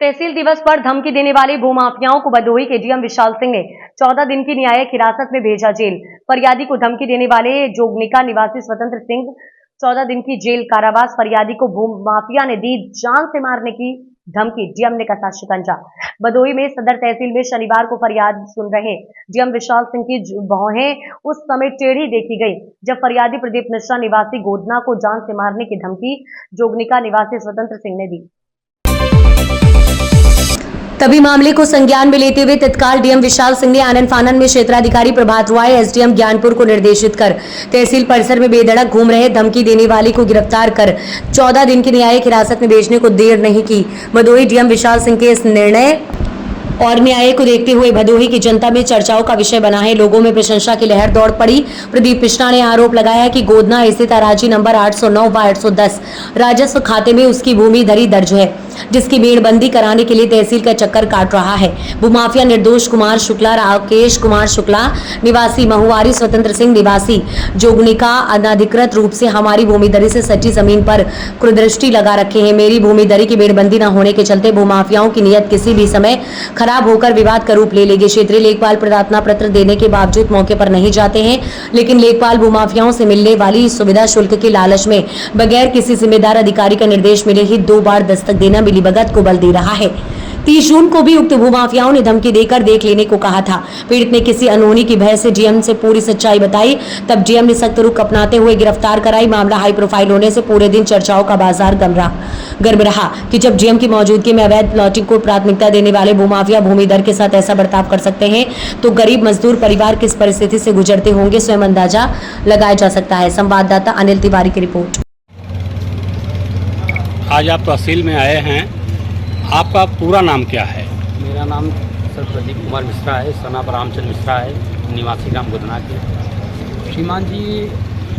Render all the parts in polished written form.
तहसील दिवस पर धमकी देने वाले भूमाफियाओं को भदोही के डीएम विशाल सिंह ने 14 दिन की न्यायिक हिरासत में भेजा जेल। फरियादी को धमकी देने वाले जोगनिका निवासी स्वतंत्र सिंह 14 दिन की जेल कारावास। फरियादी को भूमाफिया ने दी जान से मारने की धमकी, डीएम ने कसा शिकंजा। भदोही में सदर तहसील में शनिवार को फरियाद सुन रहे डीएम विशाल सिंह की भौहें उस समय टेढ़ी देखी गई जब फरियादी प्रदीप मिश्रा निवासी गोदना को जान से मारने की धमकी जोगनिका निवासी स्वतंत्र सिंह ने दी। तभी मामले को संज्ञान में लेते हुए तत्काल डीएम विशाल सिंह ने आनन फानन में क्षेत्राधिकारी प्रभात रॉय एसडीएम ज्ञानपुर को निर्देशित कर तहसील परिसर में बेधड़क घूम रहे धमकी देने वाले को गिरफ्तार कर 14 दिन की न्यायिक हिरासत में भेजने को देर नहीं की। भदोही डीएम विशाल सिंह के इस निर्णय और न्याय को देखते हुए भदोही की जनता में चर्चाओं का विषय बना है। लोगों में प्रशंसा की लहर दौड़ पड़ी। प्रदीप मिश्रा ने आरोप लगाया कि गोदना स्थित अराजी नंबर 809 व 810 राजस्व खाते में उसकी भूमि धरी दर्ज है, जिसकी मेड़बंदी कराने के लिए तहसील का चक्कर काट रहा है। भूमाफिया निर्दोष कुमार शुक्ला, राकेश कुमार शुक्ला निवासी महुआरी, स्वतंत्र सिंह निवासी जोगनिका अनाधिकृत रूप से हमारी भूमिधरी से सटी जमीन पर कुदृष्टि लगा रखे हैं। मेरी भूमिधरी की मेड़बंदी न होने के चलते भूमाफियाओं की नीयत किसी भी समय खराब होकर विवाद का रूप ले लेगी। क्षेत्रीय लेखपाल प्रार्थना पत्र देने के बावजूद मौके पर नहीं जाते हैं, लेकिन लेखपाल भूमाफियाओं से मिलने वाली सुविधा शुल्क के लालच में बगैर किसी जिम्मेदार अधिकारी का निर्देश मिले ही 2 बार दस्तक देना मिलीभगत को बल दे रहा है। 30 जून को भी उक्त भूमाफियाओं ने धमकी देकर देख लेने को कहा था। पीड़ित ने किसी अनहोनी की भय से डीएम से पूरी सच्चाई बताई, तब डीएम ने सख्त रुख अपनाते हुए गिरफ्तार कराई। मामला हाई प्रोफाइल होने से पूरे दिन चर्चाओं का बाजार गर्म रहा कि जब डीएम की मौजूदगी में अवैध प्लॉटिंग को प्राथमिकता देने वाले भूमाफिया भूमिधर के साथ ऐसा बर्ताव कर सकते हैं तो गरीब मजदूर परिवार किस परिस्थिति से गुजरते होंगे, स्वयं अंदाजा लगाया जा सकता है। संवाददाता अनिल तिवारी की रिपोर्ट। आज आप तहसील में आए हैं, आपका पूरा नाम क्या है? मेरा नाम सर प्रदीप कुमार मिश्रा है, सना रामचंद्र मिश्रा है, निवासी ग्राम गोदना के। श्रीमान जी,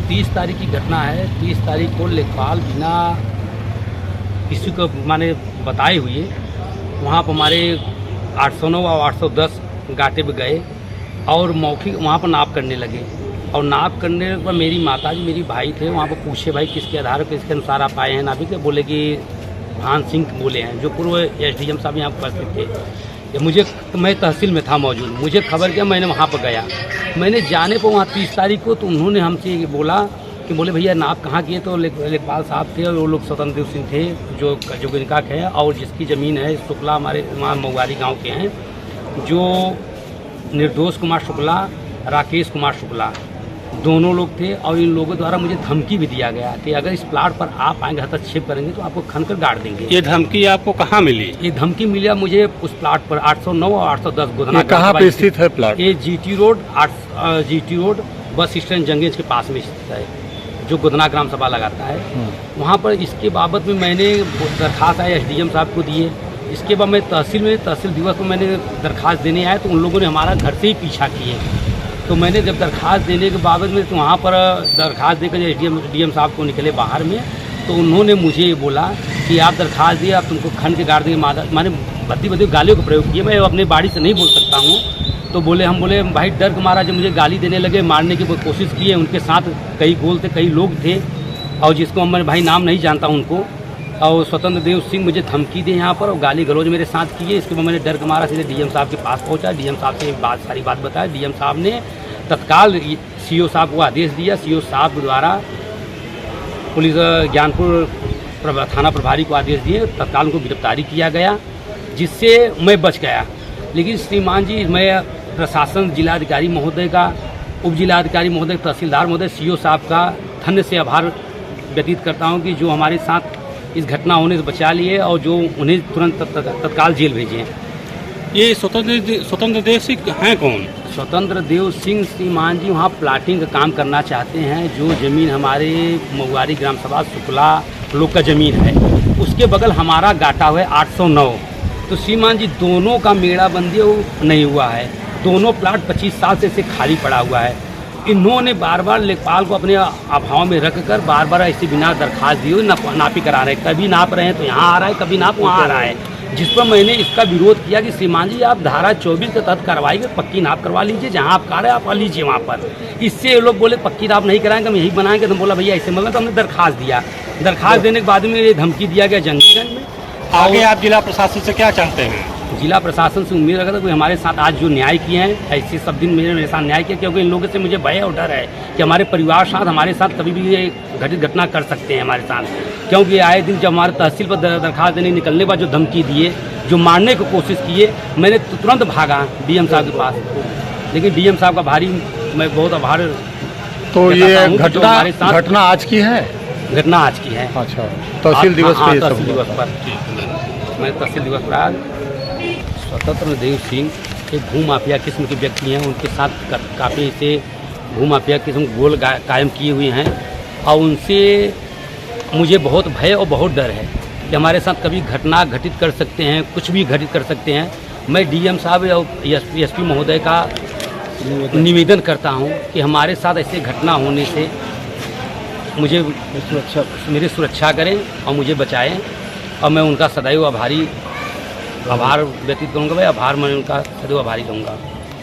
30 तारीख की घटना है। 30 तारीख को लेखपाल बिना किसी को माने बताए हुए वहाँ पर हमारे 809 और 810 गाटे पे गए और मौखिक वहाँ पर नाप करने लगे। और नाप करने पर मेरी माता जी, मेरी भाई थे, वहाँ पर पूछे भाई किसके आधार पर इसके अनुसार आप आए हैं नापी के? बोले कि भान सिंह बोले हैं, जो पूर्व एसडीएम साहब यहाँ उपस्थित थे। मैं तहसील में था मौजूद, मुझे खबर किया, मैंने वहाँ पर गया। मैंने जाने पर वहाँ 30 तारीख को तो उन्होंने हमसे ये बोला कि बोले भैया नाप कहाँ किए? तो लेखपाल साहब थे और वो लोग स्वतंत्र सिंह थे जो जोगनिका के हैं और जिसकी ज़मीन है शुक्ला हमारे वहाँ महुआरी गाँव के हैं, जो निर्दोष कुमार शुक्ला, राकेश कुमार शुक्ला दोनों लोग थे। और इन लोगों द्वारा मुझे धमकी भी दिया गया कि अगर इस प्लाट पर आप आएंगे, हस्तक्षेप करेंगे तो आपको खनकर गाड़ देंगे। ये धमकी आपको कहाँ मिली? ये धमकी मिला मुझे उस प्लाट पर 809 और 810 गोदना। कहाँ पे स्थित है प्लाट? ये जीटी रोड बस स्टैंड जंगेज के पास में स्थित है, जो गोदना ग्राम सभा लगाता है वहाँ पर। इसके बाबत में मैंने दरखास्त आया एसडीएम साहब को दिए। इसके बाद मैं तहसील दिवस को मैंने दरखास्त देने आया तो उन लोगों ने हमारा घर से ही पीछा किए। तो मैंने जब दरखास्त देने के बाबत में तो वहाँ पर दरखास्त देकर डीएम साहब को निकले बाहर में, तो उन्होंने मुझे बोला कि आप दरखास्त दिए, आप तुमको खंड के गाड़ देंगे। मैंने भद्दी गालियों का प्रयोग किया। मैं अपने बाड़ी से नहीं बोल सकता हूँ। तो हम बोले भाई डर के मारा जब मुझे गाली देने लगे, मारने की कोशिश की है। उनके साथ कई गोल थे, कई लोग थे और जिसको मैं भाई नाम नहीं जानता उनको। और स्वतंत्र देव सिंह मुझे धमकी दी यहाँ पर और गाली गलौज मेरे साथ किए। इसके बाद मैंने डर के मारा सीधे डीएम साहब के पास पहुँचा। डीएम साहब से सारी बात बताया। डीएम साहब ने तत्काल सीओ साहब को आदेश दिया। सीओ साहब द्वारा पुलिस ज्ञानपुर थाना प्रभारी को आदेश दिए, तत्काल उनको गिरफ्तारी किया गया, जिससे मैं बच गया। लेकिन श्रीमान जी, मैं प्रशासन, जिलाधिकारी महोदय का, उप जिलाधिकारी महोदय, तहसीलदार महोदय, सीओ साहब का धन्य से आभार व्यतीत करता हूं कि जो हमारे साथ इस घटना होने से बचा लिए और जो उन्हें तुरंत तत्काल जेल भेजे हैं। ये स्वतंत्र देव सिंह हैं कौन? स्वतंत्र देव सिंह श्रीमान जी वहाँ प्लाटिंग का काम करना चाहते हैं। जो ज़मीन हमारे महुआरी ग्राम सभा शुक्ला लोग का ज़मीन है, उसके बगल हमारा गाटा हुआ है 809। तो श्रीमान जी, दोनों का मेड़ाबंदी नहीं हुआ है। दोनों प्लाट 25 साल से इसे खाली पड़ा हुआ है। इन्होंने बार बार लेखपाल को अपने अभाव में रखकर बार बार ऐसे बिना दरखास्त दिए नापी करा रहे हैं। कभी नाप रहे हैं तो यहाँ आ रहा है, कभी नाप वहाँ आ रहा है, जिस पर मैंने इसका विरोध किया कि श्रीमान जी, आप धारा 24 के तहत कार्रवाई कर पक्की नाप करवा लीजिए। जहाँ आप कह रहे हैं आप लीजिए वहाँ पर। इससे ये लोग बोले पक्की नाप नहीं कराएंगे, हम यही बनाएंगे। तो बोला भैया ऐसे मतलब, तो हमने दरखास्त दिया। दरखास्त देने के बाद में ये धमकी दिया गया जंगीगंज में आगे आप जिला प्रशासन से क्या चाहते हैं? जिला प्रशासन से उम्मीद रखा था कि हमारे साथ आज जो न्याय किए हैं ऐसे सब दिन मेरे साथ न्याय किया, क्योंकि इन लोगों से मुझे भय और डर है कि हमारे परिवार साथ हमारे साथ कभी भी ये घटित घटना कर सकते हैं हमारे साथ, क्योंकि आए दिन जब हमारे तहसील पर दरखास्त देने निकलने पर जो धमकी दिए, जो मारने की कोशिश किए, मैंने तुरंत भागा डीएम साहब के पास, लेकिन डीएम साहब का भारी मैं बहुत आभार। तो ये हूँ कि जो हमारे साथ- घटना आज की है? घटना आज की है। अच्छा, तहसील दिवस पे ये सब तहसील हुआ। दिवस पर मैं तहसील दिवस पर आज स्वतंत्र देव सिंह एक भूमाफिया किस्म के व्यक्ति हैं, उनके साथ काफ़ी ऐसे भूमाफिया किस्म गोल कायम किए हुए हैं, और उनसे मुझे बहुत भय और बहुत डर है कि हमारे साथ कभी घटना घटित कर सकते हैं, कुछ भी घटित कर सकते हैं। मैं डीएम साहब और एसपी महोदय का निवेदन करता हूं कि हमारे साथ ऐसे घटना होने से मुझे मेरी सुरक्षा करें और मुझे बचाएं, और मैं उनका सदैव आभार व्यतीत करूँगा भाई, आभार मैं उनका सदैव आभारी रहूँगा।